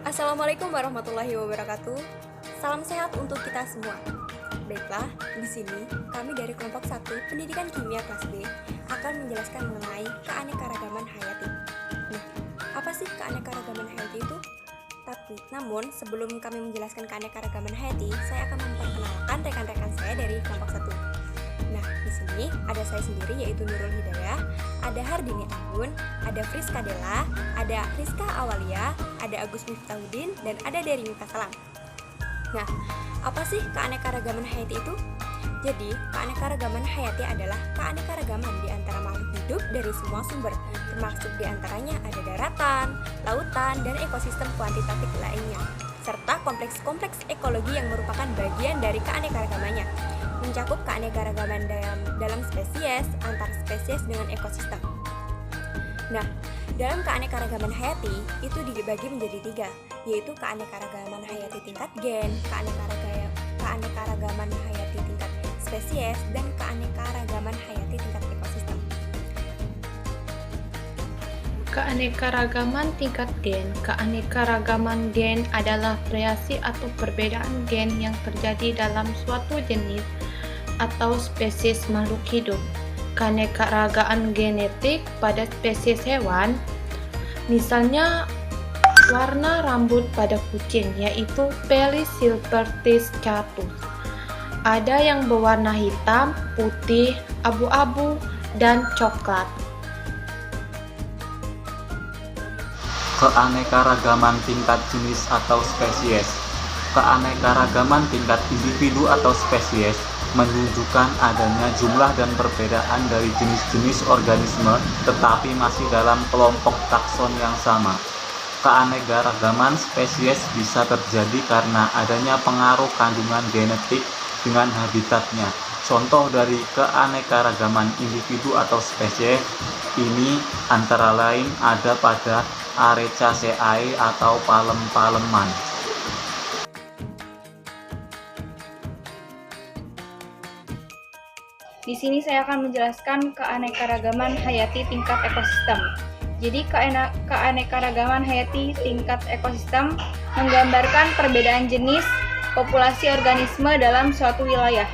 Assalamualaikum warahmatullahi wabarakatuh. Salam sehat untuk kita semua. Baiklah, di sini kami dari kelompok 1 Pendidikan Kimia kelas B akan menjelaskan mengenai keanekaragaman hayati. Nah, apa sih keanekaragaman hayati itu? Namun sebelum kami menjelaskan keanekaragaman hayati, saya akan memperkenalkan rekan-rekan saya dari kelompok 1. Nah, di sini ada saya sendiri yaitu Nurul Hidayah, ada Hardini Anggun, ada Friska Della, ada Rizka Awalia, ada Agus Miftahudin, dan ada Dery Mita Salam. Nah, apa sih keanekaragaman hayati itu? Jadi, keanekaragaman hayati adalah keanekaragaman di antara makhluk hidup dari semua sumber, termasuk di antaranya ada daratan, lautan, dan ekosistem kuantitatif lainnya, serta kompleks-kompleks ekologi yang merupakan bagian dari keanekaragamannya, mencakup keanekaragaman dalam spesies, antar spesies dengan ekosistem. Nah, dalam keanekaragaman hayati itu dibagi menjadi 3, yaitu keanekaragaman hayati tingkat gen, keanekaragaman hayati tingkat spesies, dan keanekaragaman hayati tingkat ekosistem. Keanekaragaman tingkat gen. Keanekaragaman gen adalah variasi atau perbedaan gen yang terjadi dalam suatu jenis atau spesies makhluk hidup. Keanekaragaman genetik pada spesies hewan, misalnya warna rambut pada kucing, yaitu Felis silvestris catus. Ada yang berwarna hitam, putih, abu-abu, dan coklat. Keanekaragaman tingkat jenis atau spesies. Keanekaragaman tingkat individu atau spesies menunjukkan adanya jumlah dan perbedaan dari jenis-jenis organisme tetapi masih dalam kelompok takson yang sama. Keanekaragaman spesies bisa terjadi karena adanya pengaruh kandungan genetik dengan habitatnya. Contoh dari keanekaragaman individu atau spesies ini antara lain ada pada Arecaceae atau palem-paleman. Di sini saya akan menjelaskan keanekaragaman hayati tingkat ekosistem. Jadi keanekaragaman hayati tingkat ekosistem menggambarkan perbedaan jenis populasi organisme dalam suatu wilayah.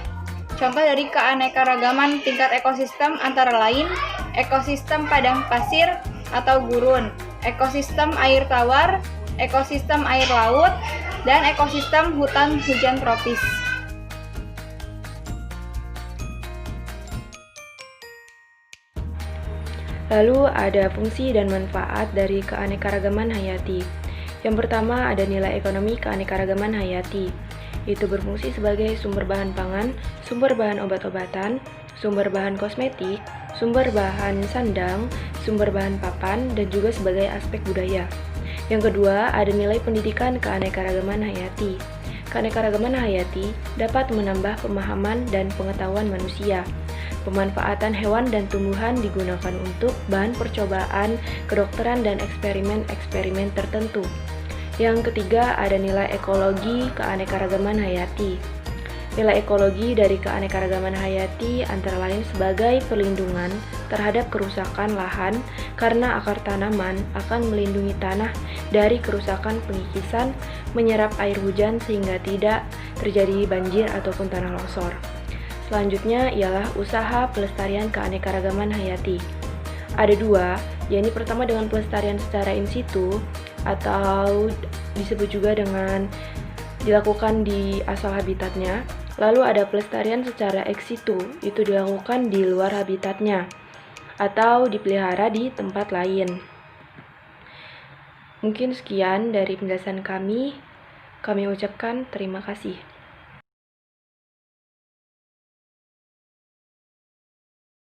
Contoh dari keanekaragaman tingkat ekosistem antara lain ekosistem padang pasir atau gurun, ekosistem air tawar, ekosistem air laut, dan ekosistem hutan hujan tropis. Lalu ada fungsi dan manfaat dari keanekaragaman hayati. Yang pertama ada nilai ekonomi keanekaragaman hayati. Itu berfungsi sebagai sumber bahan pangan, sumber bahan obat-obatan, sumber bahan kosmetik, sumber bahan sandang, sumber bahan papan, dan juga sebagai aspek budaya. Yang kedua ada nilai pendidikan keanekaragaman hayati. Keanekaragaman hayati dapat menambah pemahaman dan pengetahuan manusia. Pemanfaatan hewan dan tumbuhan digunakan untuk bahan percobaan, kedokteran, dan eksperimen-eksperimen tertentu. Yang ketiga, ada nilai ekologi keanekaragaman hayati. Nilai ekologi dari keanekaragaman hayati antara lain sebagai perlindungan terhadap kerusakan lahan karena akar tanaman akan melindungi tanah dari kerusakan pengikisan, menyerap air hujan sehingga tidak terjadi banjir ataupun tanah longsor. Selanjutnya ialah usaha pelestarian keanekaragaman hayati. Ada 2, yaitu pertama dengan pelestarian secara in situ atau disebut juga dengan dilakukan di asal habitatnya. Lalu ada pelestarian secara ex situ, itu dilakukan di luar habitatnya atau dipelihara di tempat lain. Mungkin sekian dari penjelasan kami ucapkan terima kasih.